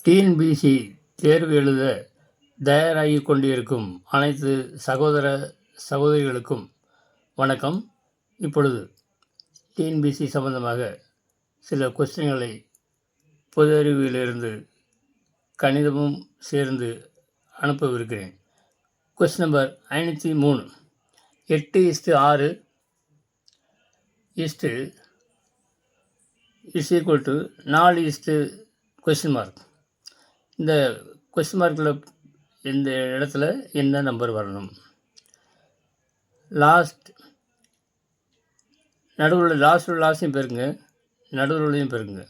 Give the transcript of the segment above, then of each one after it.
TNPSC தேர்வு எழுத தயாராகி கொண்டிருக்கும் அனைத்து சகோதர சகோதரிகளுக்கும் வணக்கம். இப்பொழுது டிஎன்பிஎஸ்சி சம்பந்தமாக சில கொஸ்டின்களை பொது அறிவிலிருந்து கணிதமும் சேர்ந்து அனுப்பவிருக்கிறேன். Question number 503. 8:6 is equal to 4 இந்த கொஸ்டின் மார்க்கில் இந்த இடத்துல என்ன நம்பர் வரணும்? லாஸ்ட்டையும் பெருங்க, நடுவுலையும் பெருங்க.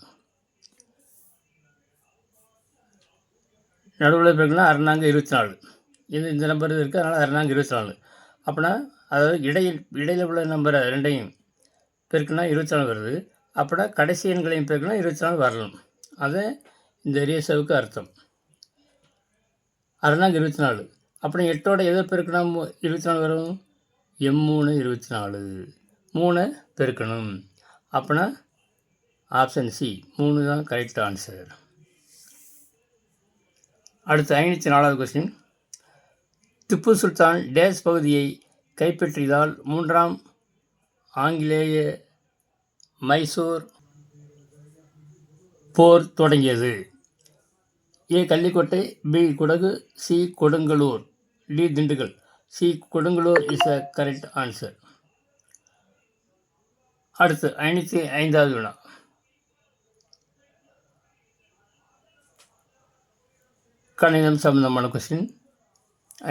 நடுவில் பெருக்குன்னா 6×4 இந்த நம்பர் இருக்குது, அதனால் 6×24. அப்படின்னா அதாவது இடையில் உள்ள நம்பரை ரெண்டையும் பெருக்குன்னா 24 வருது. அப்படின்னா கடைசி எண்களையும் பெருக்குன்னா 24 வரணும். அதை இந்த ரேஷியோவுக்கு அர்த்தம். 6×24. அப்புறம் 8ஓட எதை பெருக்கினா 24 வரும்? M3 24. 3 பெருக்கணும். அப்படின்னா ஆப்ஷன் சி 3 தான் கரெக்ட் ஆன்சர். அடுத்து 504வது கொஸ்டின். திப்பு சுல்தான் டேஸ் பகுதியை கைப்பற்றியதால் 3ஆம் ஆங்கிலேய மைசூர் போர் தொடங்கியது. A Kallikottai, B Kodagu, C Kodungallur, D Dindigul. C Kodungallur is a correct answer. அடுத்து 505வது வினா. கணிதம் சம்பந்தமான கொஸ்டின்.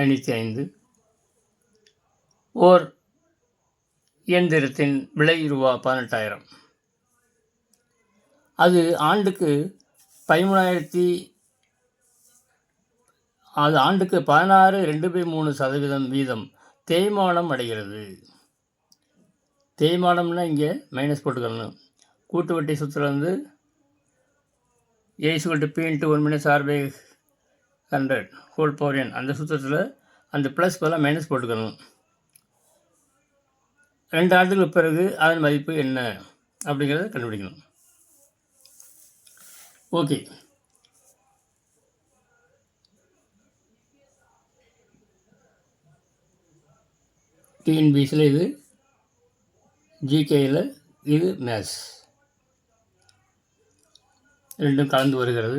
505. ஓர் இயந்திரத்தின் விலை ரூபா 18,000. அது ஆண்டுக்கு 16.2/3% வீதம் தேய்மானம் அடைகிறது. தேய்மானம்னா இங்கே மைனஸ் போட்டுக்கணும். கூட்டு வட்டி சூத்திரம் வந்து A = P × 1 - R/100 whole power n. அந்த சூத்திரத்தில் அந்த ப்ளஸ் பதிலாக மைனஸ் போட்டுக்கணும். 2 ஆண்டுகளுக்கு பிறகு அதன் மதிப்பு என்ன அப்படிங்கிறத கண்டுபிடிக்கணும். ஓகே, டிஎன்பிஎஸ்சியில் இது, ஜிகேயில் இது, மேத்ஸ் ரெண்டும் கலந்து வருகிறது.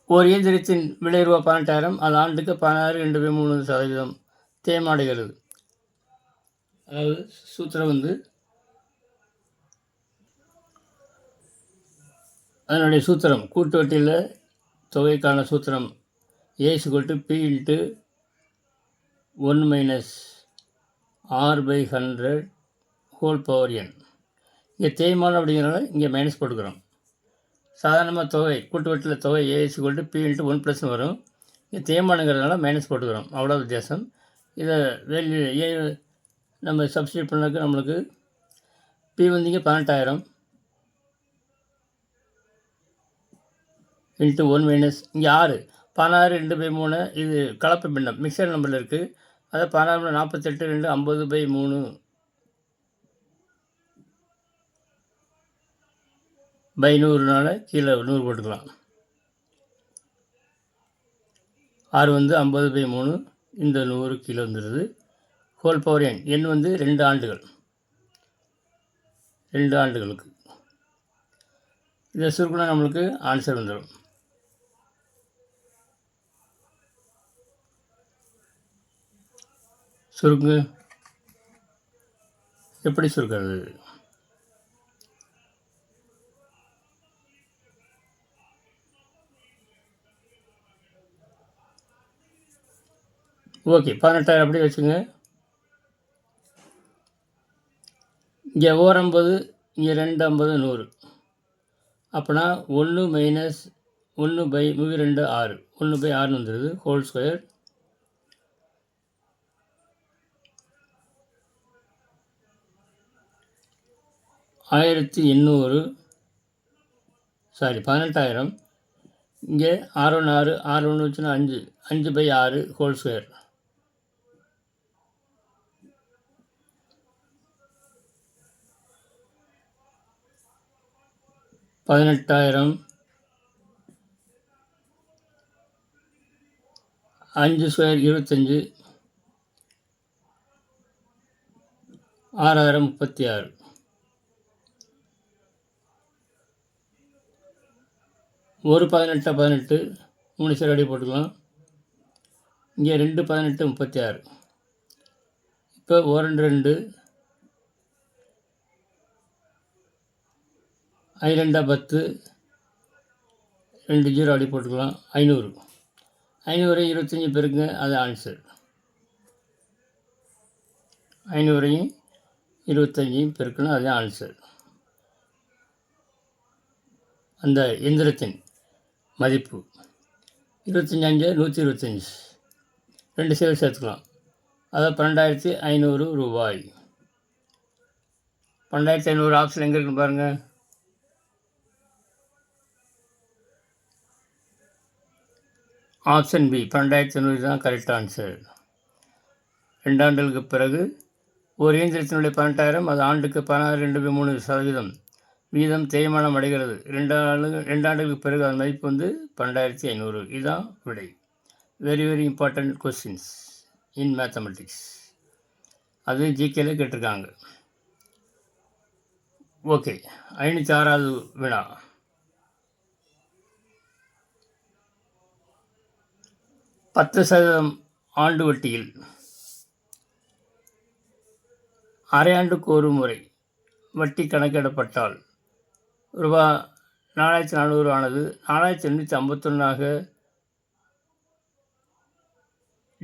ஒரு இயந்திரத்தின் விலை ரூபா 18,000. அது ஆண்டுக்கு 16.2/3% தேய்மானடைகிறது. அதாவது சூத்திரம் வந்து அதனுடைய சூத்திரம் கூட்டு வட்டியில் தொகைக்கான சூத்திரம் A = P × 1 - R/100 whole power n. இங்கே தேய்மானம் அப்படிங்கிறனால இங்கே மைனஸ் போட்டுக்கிறோம். சாதாரணமாக தொகை கூட்டு வட்டியில் தொகை A = P × 1 வரும். இங்கே தேய்மானங்கிறதுனால மைனஸ் போட்டுக்கிறோம். அவ்வளோ வித்தியாசம். இதை ஏ நம்ம சப்ஸ்டியூட் பண்ணக்கு நம்மளுக்கு P வந்து இங்கே 18,000 × 1 - இங்கே 6 16/2/3. இது கலப்பு பின்னம், மிக்சர் நம்பரில் இருக்குது. அதை 16 48 2 50/3 100னால கீழே 100 போட்டுக்கலாம். 6 வந்து 50/3, இந்த 100 கீழே வந்துடுது. ஹோல் பவர் n வந்து 2 ஆண்டுகள், 2 ஆண்டுகளுக்கு. இதை சுருக்குனா நம்மளுக்கு ஆன்சர் வந்துடும். சுருக்குங்க. எப்படி சுருக்கிறது? ஓகே, 18,000 அப்படியே வச்சுங்க. இங்கே 150, இங்கே 250 100. அப்போனா 1 - 1/2 6, 1/6 வந்துடுது. Whole square 1800. 18,000. இங்கே 6 1 6, 6 1 வச்சுன்னா 5, 5/6 ஹோல் ஸ்கொயர். 18,000 5 ஸ்கொயர் 25 6,036 ஒரு 18 3 சேர் அடி போட்டுக்கலாம். இங்கே 2 18 36. இப்போ 1 2 2 10 2 0 அடி போட்டுக்கலாம். 500 25 பெருக்குங்க, அது ஆன்சர். 500 25 பெருக்கணும், அது ஆன்சர். அந்த எந்திரத்தின் மதிப்பு 25 125 2 சேர் சேர்த்துக்கலாம். அதாவது 12,500 ரூபாய். 12,500 ஆப்ஷன் எங்கே இருக்குன்னு பாருங்கள். ஆப்ஷன் பி 12,500 தான் கரெக்ட் ஆன்சர். 2 ஆண்டுகளுக்கு பிறகு ஒரு இயந்திரத்தினுடைய 18,000 அது ஆண்டுக்கு 16.3% வீதம் தேய்மானம் அடைகிறது. 2 ஆண்டுகளுக்கு பிறகு அது மதிப்பு 12,500. இதுதான் விடை. Very very important questions in mathematics. அது ஜிகேல கேட்டிருக்காங்க. ஓகே, 506வது வினா. %10 ஆண்டு வட்டியில் அரையாண்டுக்கு ஒரு முறை வட்டி கணக்கிடப்பட்டால் ரூபாய் 4,400 ஆனது 4,851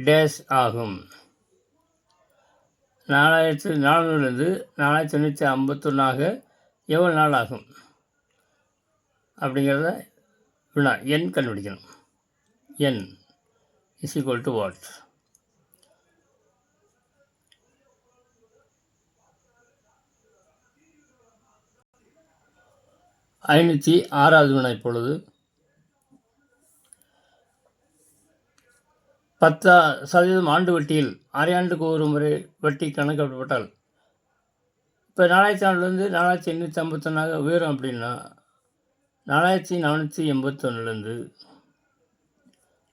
டேஸ் ஆகும். 4,400லேருந்து 4,851 எவ்வளோ நாள் ஆகும் அப்படிங்கிறத வினா எண் கண்டுபிடிக்கணும். எண் is equal to what? ஐநூற்றி 6வது வினா. இப்பொழுது 10% ஆண்டு வட்டியில் அரையாண்டுக்கு ஒரு முறை வட்டி கணக்கிடப்பட்டால் இப்போ 4,400லேருந்து 4,851 உயரும் அப்படின்னா 4,481லேருந்து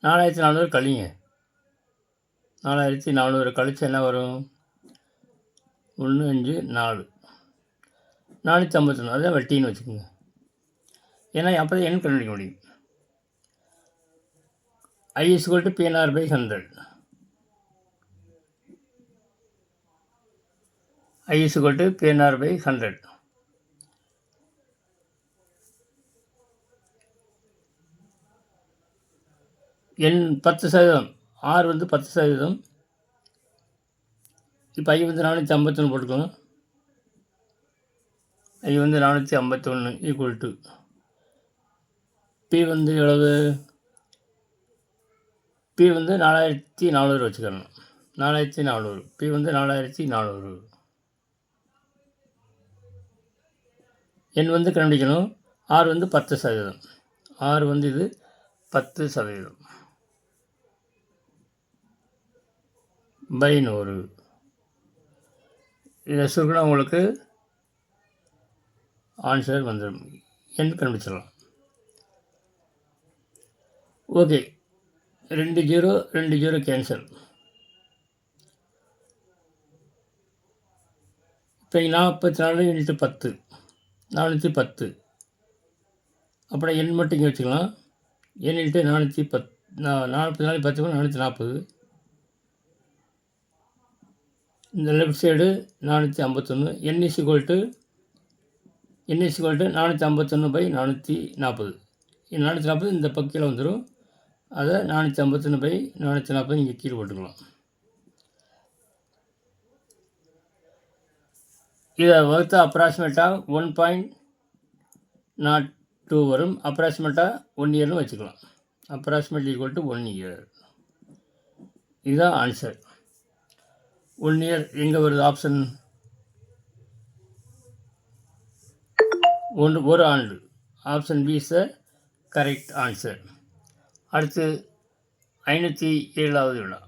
4,400 கழிங்க. 4,400 கழிச்சு என்ன வரும்? 1 5 4 451. அதுதான் வட்டின்னு வச்சுக்கோங்க. ஏன்னா அப்போ தான் எண் கண்டுபிடிக்க முடியும். I is equal to PNR/100. I is equal to PNR/100. எண் 10%. R 10%. இப்போ I 451 போட்டுக்கோங்க. I 451 ஈக்குவல் டு P எவ்வளவு? P 4,400 வச்சுக்கணும். 4,400. P 4,400. எண் கண்டுபிடிக்கணும். R 10%. R இது 10% பை 100. இதை சுருக்கினா உங்களுக்கு ஆன்சர் வந்துடும். எண் கண்டுபிடிச்சிடலாம். Okay, 2 0 cancel. இப்போ 44 × 10 410. அப்புறம் எண் மட்டும் இங்கே வச்சுக்கலாம். எண் × 410 44 10 440. இந்த left side 451. N is equal to 451/440. 440 இந்த பக்கம் வந்துடும். அதை 451/440 இங்கே கீழே போட்டுக்கலாம். இதை வகுத்தா அப்ராக்சிமேட்டாக 1.02 வரும். அப்ராக்சிமேட்டாக 1 இயர்னு வச்சுக்கலாம். Approximately equal to 1 year. இதுதான் ஆன்சர். 1 இயர் எங்கே வருது? ஆப்ஷன் 1 ஆண்டு. Option B is the correct answer. அடுத்து 507வது வினா.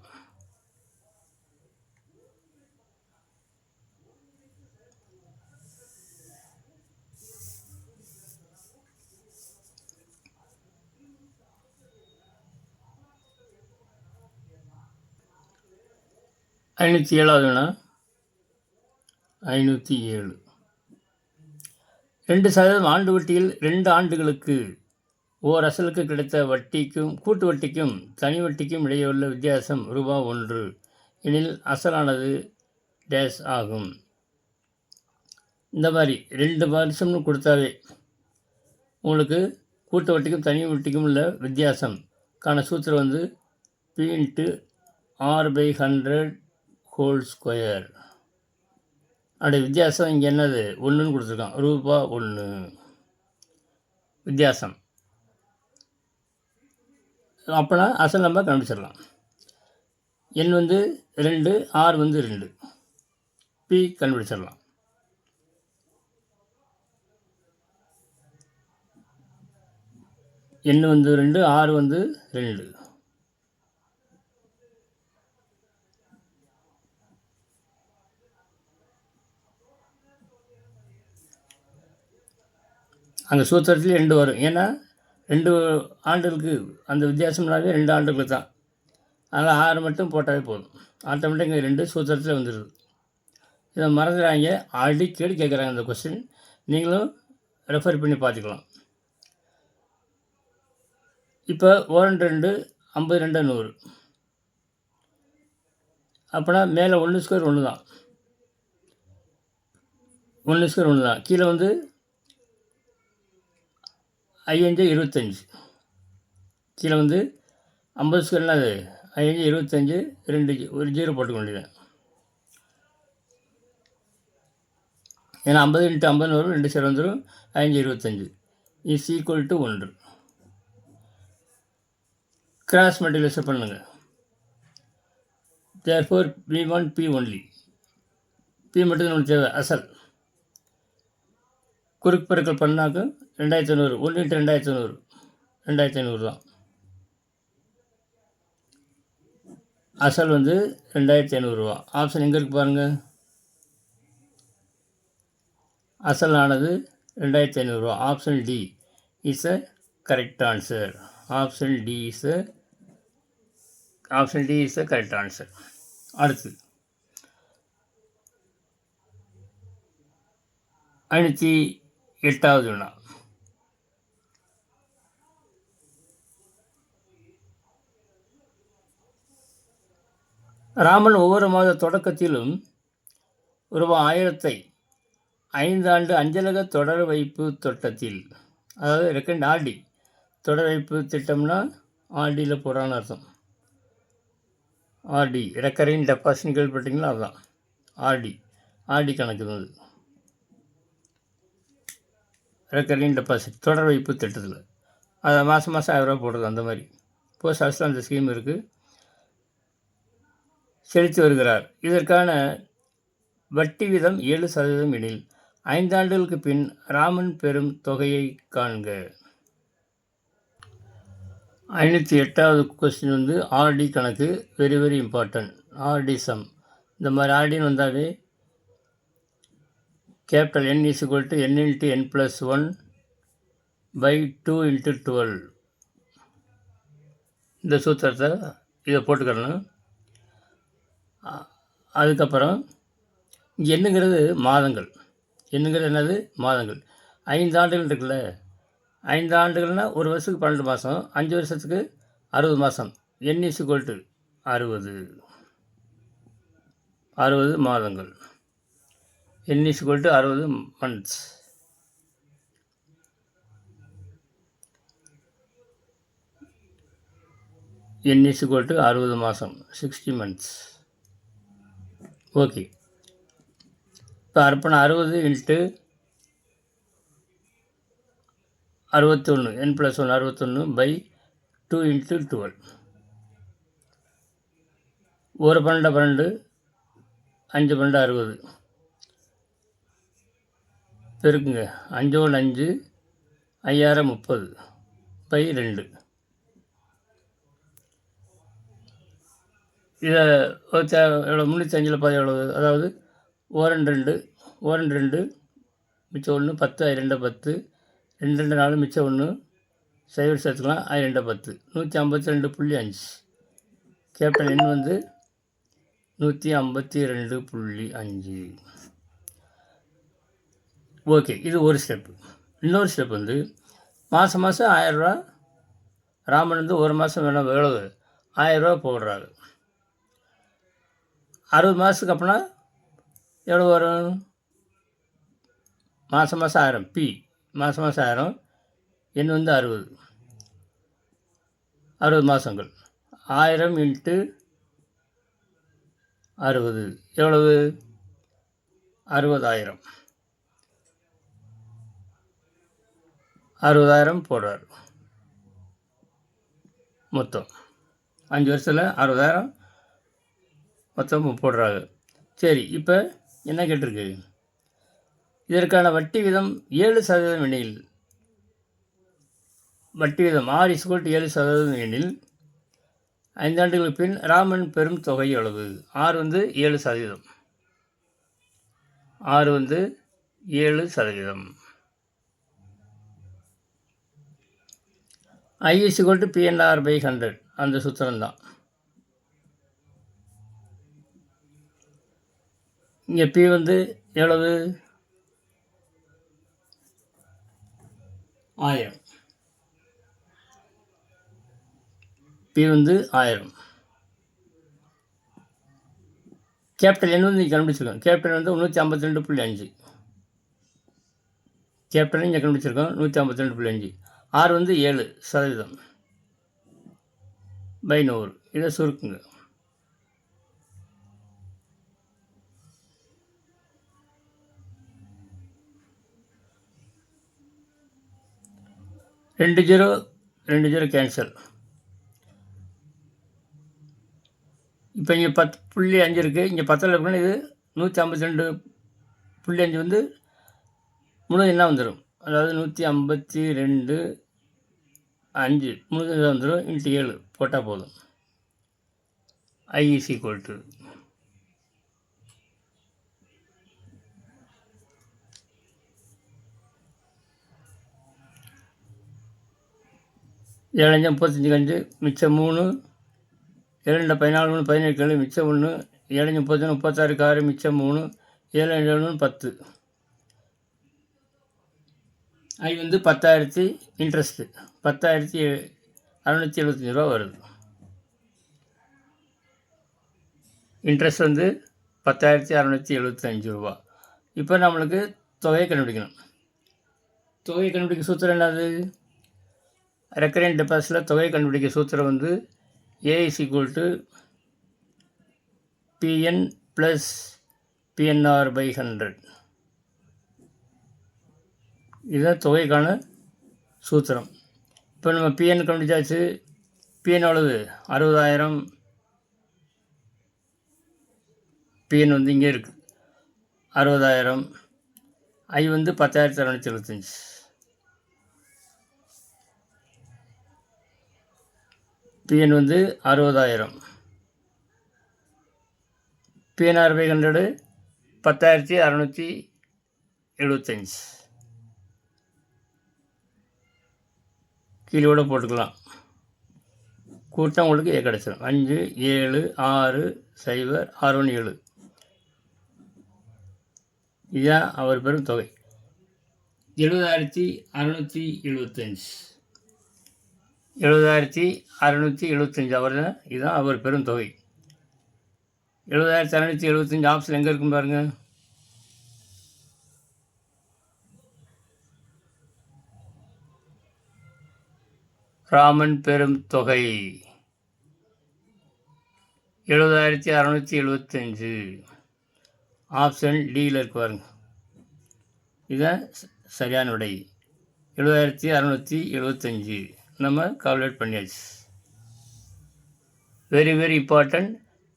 507வது வினா 507. 2% ஆண்டு வட்டியில் 2 ஆண்டுகளுக்கு ஓர் அசலுக்கு கிடைத்த வட்டிக்கும் கூட்டு வட்டிக்கும் தனி வட்டிக்கும் இடையே உள்ள வித்தியாசம் ரூபாய் 1 எனில் அசலானது டேஸ் ஆகும். இந்த மாதிரி 2 வருஷம்னு கொடுத்தாவே உங்களுக்கு கூட்டு வட்டிக்கும் தனி வட்டிக்கும் உள்ள வித்தியாசம்கான சூத்திரம் வந்து P/R/100 ஹோல் ஸ்கொயர். அதோடைய வித்தியாசம் இங்கே என்னது 1ன்னு கொடுத்துருக்கான். ரூபாய் 1 வித்தியாசம். அப்போனா அசல் நம்ம கண்டுபிடிச்சிடலாம். N வந்து 2, R வந்து 2, P கண்டுபிடிச்சிடலாம். N வந்து 2, R வந்து 2. அங்கே சூத்திரத்துலேயே 2 வரும். ஏன்னா 2 ஆண்டுகளுக்கு அந்த வித்தியாசம்னாவே 2 ஆண்டுகளுக்கு தான். அதனால் 6 மட்டும் போட்டாவே போதும். ஆட்டோமேட்டிக் இங்கே 2 சூத்திரத்தில் வந்துடுது. இதை மறந்துடாங்க. அடிக்கடி கேட்குறாங்க இந்த கொஸ்டின். நீங்களும் ரெஃபர் பண்ணி பார்த்துக்கலாம். இப்போ 1/2 52 100. அப்போனா மேலே 1 ஸ்கொயர் 1 தான். 1 ஸ்கொயர் 1 தான். கீழே வந்து 5 25. கீழே வந்து 50 ஸ்கொயர்னா அது 5 25 2 ஒரு 0 போட்டுக்க வேண்டியது. ஏன்னா 50 × 50 வரும், 2 சேர் வந்துடும். 5 25 is equal to 1. Cross multiplication பண்ணுங்கள். Therefore we want P only. P மட்டும் நமக்கு தேவை அசல். குறுக்கு பெருக்கல் பண்ணாக்க 2500. 1 × 2500 2500 தான். அசல் வந்து 2500 ரூபா. ஆப்ஷன் எங்கே இருக்குது பாருங்கள். அசலானது 2500 ரூபா. Option D is a correct answer. Option D is a correct answer. அடுத்து 508வது வினா. ராமன் ஒவ்வொரு மாத தொடக்கத்திலும் ரூபாய் 1000 5 ஆண்டு அஞ்சலக தொடர் வைப்பு திட்டத்தில், அதாவது ரெக்கண்ட் ஆர்டி தொடர் வைப்பு திட்டம்னா ஆர்டியில் போகிறான்னு அர்த்தம். ஆர்டி ரெக்கரிங் டெபாசிட் கேள்விப்பட்டீங்களா? அதுதான் ஆர்டி கணக்கு தான் அது. ரெக்கரிங் டெபாசிட் தொடர் வைப்பு திட்டத்தில் அதை மாதம் 1000 ரூபா போடுறது. அந்த மாதிரி போஸ்ட் ஆஃபீஸில் அந்த ஸ்கீம் இருக்குது. செலுத்தி வருகிறார். இதற்கான வட்டி வீதம் 7% எனில் 5 ஆண்டுகளுக்கு பின் ராமன் பெறும் தொகையை காண்க. 508வது கொஸ்டின் வந்து ஆர்டி கணக்கு. Very very important. RD sum. இந்த மாதிரி ஆர்டின்னு வந்தாவே கேபிட்டல் N = N × N+1/2 × 12. இந்த சூத்திரத்தை இதை போட்டுக்கிறணும். அதுக்கப்புறம் இங்கே என்னங்கிறது மாதங்கள். என்னங்கிறது என்னது? மாதங்கள். 5 ஆண்டுகள் இருக்குல்ல. 5 ஆண்டுகள்னால் ஒரு வருஷத்துக்கு 12 மாதம், 5 வருஷத்துக்கு 60 மாதம். N = 60 மாதங்கள். N = 60 months. N = 60 மாதம், 60 months. ஓகே. இப்போ அர்ப்பண 60 × 61 N+1 61/2 × 12. 1 12 12, 5 12 60. பெருக்குங்க. 5 1 5, 5 30/2. இதை எவ்வளோ 305 எவ்வளவு? அதாவது 1 2 மிச்சம் 1 10 2 10 2 2 4 மிச்சம் 1 சைவர் சேர்த்துக்கலாம். 2 10 152.5. கேபிட்டல் N வந்து 152.5. ஓகே, இது ஒரு ஸ்டெப்பு. இன்னொரு ஸ்டெப் வந்து மாதம் 1000 ராமன் வந்து ஒரு மாதம் வேணும் எவ்வளவு 1000 போடுறாரு. 60 மாதத்துக்கு அப்புறம் எவ்வளோ வரும்? மாதம் 1000 பி மாதம் 1000 எண் வந்து 60 மாதங்கள். 1000 இன்ட்டு 60 எவ்வளவு? 60,000. 60,000 போடுறார். மொத்தம் 5 வருஷத்தில் 60,000 மொத்தம் போடுறாங்க. சரி, இப்போ என்ன கேட்டிருக்கு? இதற்கான வட்டி வீதம் 7% எனில், வட்டி வீதம் R=7% எனில் 5 ஆண்டுகளுக்கு பின் ராமன் பெறும் தொகை எவ்வளவு? R வந்து 7%. R வந்து 7%. I=PNR/100 அந்த சூத்திரம் தான். இங்கே P வந்து எவ்வளவு? 1000. P வந்து 1000. கேபிட்டல் N வந்து இங்கே கண்டுபிடிச்சிருக்கோம். கேபிட்டல் வந்து 152.5. கேபிட்டல் இங்கே கண்டுபிடிச்சிருக்கோம் 152.5. R வந்து 7% பை 100. இதை சுருக்குங்க. ரெண்டு ஜீரோ கேன்சல். இப்போ இங்கே 10.5 இருக்குது. இங்கே 10 இருக்குன்னா இது 152.5 வந்து முழு என்ன வந்துடும்? அதாவது 152.5 முழு என்ன வந்துடும்? இன்ட்டு 7 போட்டால் போதும். I = 7 35 மிச்சம் 3, 7 14 17 மிச்சம் 1, 7 30 36 மிச்சம் 3, 7 10. I வந்து 10,000 இன்ட்ரெஸ்ட்டு 10,675 ரூபா வருது. இன்ட்ரெஸ்ட் வந்து 10,675 ரூபா. இப்போ நம்மளுக்கு தொகையை கண்டுபிடிக்கணும். தொகையை கண்டுபிடிக்க சூத்திரம் என்னது? ரெக்கரண்ட் டெபாசிட்டில் தொகையை கண்டுபிடிக்க சூத்திரம் வந்து A=PN + PNR/100. இதுதான் தொகைக்கான சூத்திரம். இப்போ நம்ம PN கண்டுபிடிச்சாச்சு. PN எவ்வளவு? 60,000. PN வந்து இங்கே இருக்குது 60,000. I வந்து 10,675. PN வந்து 60,000. PNR/100 10,675. கீழே கூட போட்டுக்கலாம். கூட்டம் உங்களுக்கு கிடச்சிடும். 5 7 6 0 6 1 7. இதுதான் அவர் பெறும் தொகை 70,675. 70,675 அவர் தான். இதுதான் அவர் பெறும் தொகை. 70,675 ஆப்ஷன் எங்கே இருக்குன்னு பாருங்கள். ராமன் பெறும் தொகை 70,675 ஆப்ஷன் டியில் இருக்கு பாருங்க. இதுதான் சரியான விடை 70,675. நம்ம கால்குலேட் பண்ணியாச்சு. Very very important.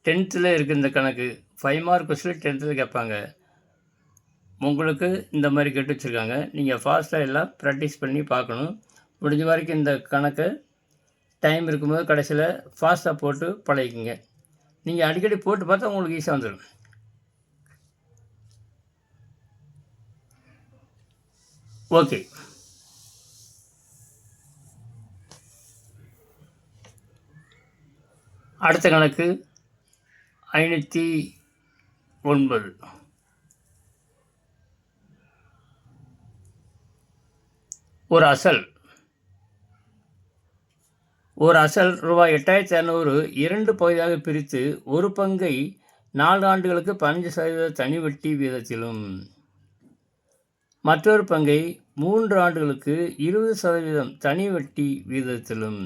10th இருக்குது இந்த கணக்கு. 5 மார்க் கொஸ்டின் 10th கேட்பாங்க. உங்களுக்கு இந்த மாதிரி கேட்டு வச்சுருக்காங்க. நீங்கள் ஃபாஸ்ட்டாக எல்லாம் ப்ராக்டிஸ் பண்ணி பார்க்கணும். முடிஞ்ச வரைக்கும் இந்த கணக்கை டைம் இருக்கும்போது கடைசியில் ஃபாஸ்ட்டாக போட்டு பழகிக்குங்க. நீங்கள் அடிக்கடி போட்டு பார்த்தா உங்களுக்கு ஈஸியாக வந்துடும். ஓகே, அடுத்த கணக்கு 509. ஒரு அசல் ரூபாய் 8,200 2 பகுதியாக பிரித்து ஒரு பங்கை 4 ஆண்டுகளுக்கு 15% தனி வட்டி வீதத்திலும் மற்றொரு பங்கை 3 ஆண்டுகளுக்கு 20% தனி வட்டி வீதத்திலும்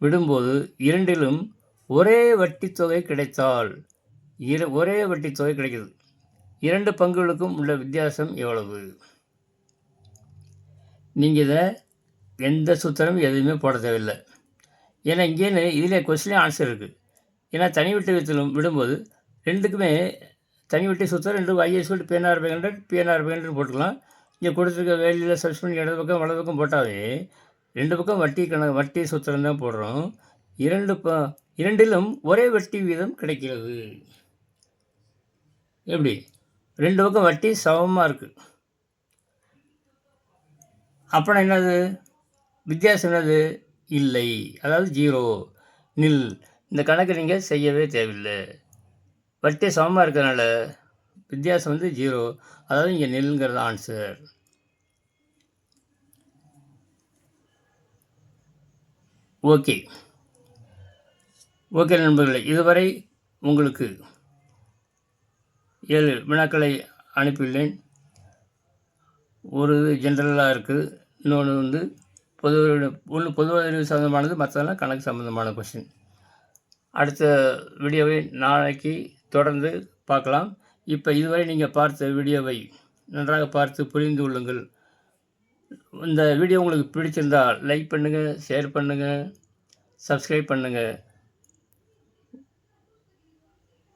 விடும்போது இரண்டிலும் ஒரே வட்டித் தொகை கிடைத்தால் ஒரே வட்டித் தொகை கிடைக்குது. 2 பங்குகளுக்கும் உள்ள வித்தியாசம் எவ்வளவு? நீங்கள் இதை எந்த சூத்திரமும் எதுவுமே போட தேவையில்லை. ஏன்னா இங்கேன்னு இதில் கொஸ்டின் ஆன்சர் இருக்குது. ஏன்னா தனி வட்டி விதத்திலும் விடும்போது ரெண்டுக்குமே தனி வட்டி சூத்திரம் 2 ஐஎஸ் PNR/100 PNR/100 போட்டுக்கலாம். இங்கே கொடுத்துருக்க வேலையில் சர்ச் பண்ணி இடது பக்கம் வலது பக்கம் போட்டாவே 2 பக்கம் வட்டி சூத்திரம் தான் போடுறோம். இரண்டிலும் ஒரே வட்டி வீதம் கிடைக்கிறது. எப்படி? 2 பக்கம் வட்டி சமமாக இருக்குது. அப்புறம் என்னது வித்தியாசம்? என்னது? இல்லை, அதாவது 0 நில். இந்த கணக்கு நீங்கள் செய்யவே தேவையில்லை. வட்டி சமமாக இருக்கிறதுனால வித்தியாசம் 0, அதாவது இங்கே நில்ங்கிறது ஆன்சர். ஓகே நண்பர்களே, இதுவரை உங்களுக்கு 7 வினாக்களை அனுப்பியுள்ளேன். ஒரு ஜென்ரலாக இருக்குது, இன்னொன்று பொது அறிவு சம்மந்தமானது, மற்றதெல்லாம் கணக்கு சம்மந்தமான கொஸ்டின். அடுத்த வீடியோவை நாளைக்கு தொடர்ந்து பார்க்கலாம். இப்போ இதுவரை நீங்கள் பார்த்த வீடியோவை நன்றாக பார்த்து புரிந்து கொள்ளுங்கள். இந்த வீடியோ உங்களுக்கு பிடிச்சிருந்தால் லைக் பண்ணுங்கள், ஷேர் பண்ணுங்கள், சப்ஸ்கிரைப் பண்ணுங்கள்.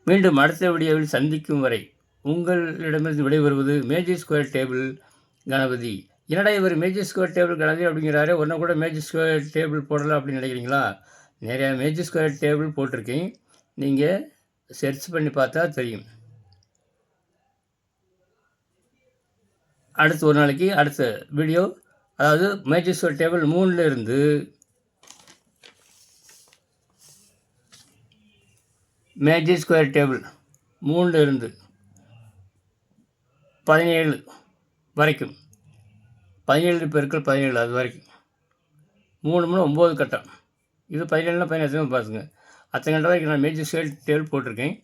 மீண்டும் அடுத்த வீடியோவில் சந்திக்கும் வரை உங்களிடமிருந்து விடைபெறுவது மேஜிக் ஸ்கொயர் டேபிள் கணபதி. என்னடா இவர் மேஜிக் ஸ்கொயர் டேபிள் கணபதி அப்படிங்கிறாரு, ஒன்றை கூட மேஜிக் ஸ்கொயர் டேபிள் போடலை அப்படின்னு நினைக்கிறீங்களா? நிறையா மேஜிக் ஸ்கொயர் டேபிள் போட்டிருக்கேன், நீங்கள் சர்ச் பண்ணி பார்த்தா தெரியும். அடுத்து ஒரு நாளைக்கு அடுத்த வீடியோ, அதாவது மேஜிக் ஸ்கொயர் டேபிள் 3 இருந்து மேஜிக் ஸ்கொயர் டேபிள் 3 இருந்து 17 வரைக்கும், 17 பெருக்கல் 17 அது வரைக்கும் 3 3 9 கட்டம். இது 17னா 17 பார்த்துங்க. அத்தனை கட்டம் வரைக்கும் நான் மேஜிக் ஸ்கொயர் டேபிள் போட்டிருக்கேன்.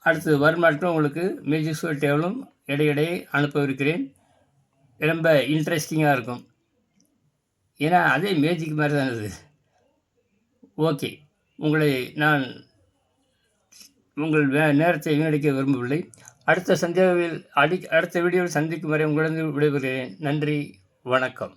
அடுத்து வரும் நாட்கள் உங்களுக்கு மேஜிக் ஸ்கொயர் டேபிளும் இடையிடையே அனுப்பவிருக்கிறேன். ரொம்ப இன்ட்ரெஸ்டிங்காக இருக்கும். ஏன்னா அதே மேஜிக் மாதிரி தான் இருக்குது. ஓகே, உங்களை நான் உங்கள் நேரத்தை வீணடிக்க விரும்பவில்லை. அடுத்த வீடியோவில் சந்திக்கும் வரை உங்களிடம் விடைபெறுகிறேன். நன்றி, வணக்கம்.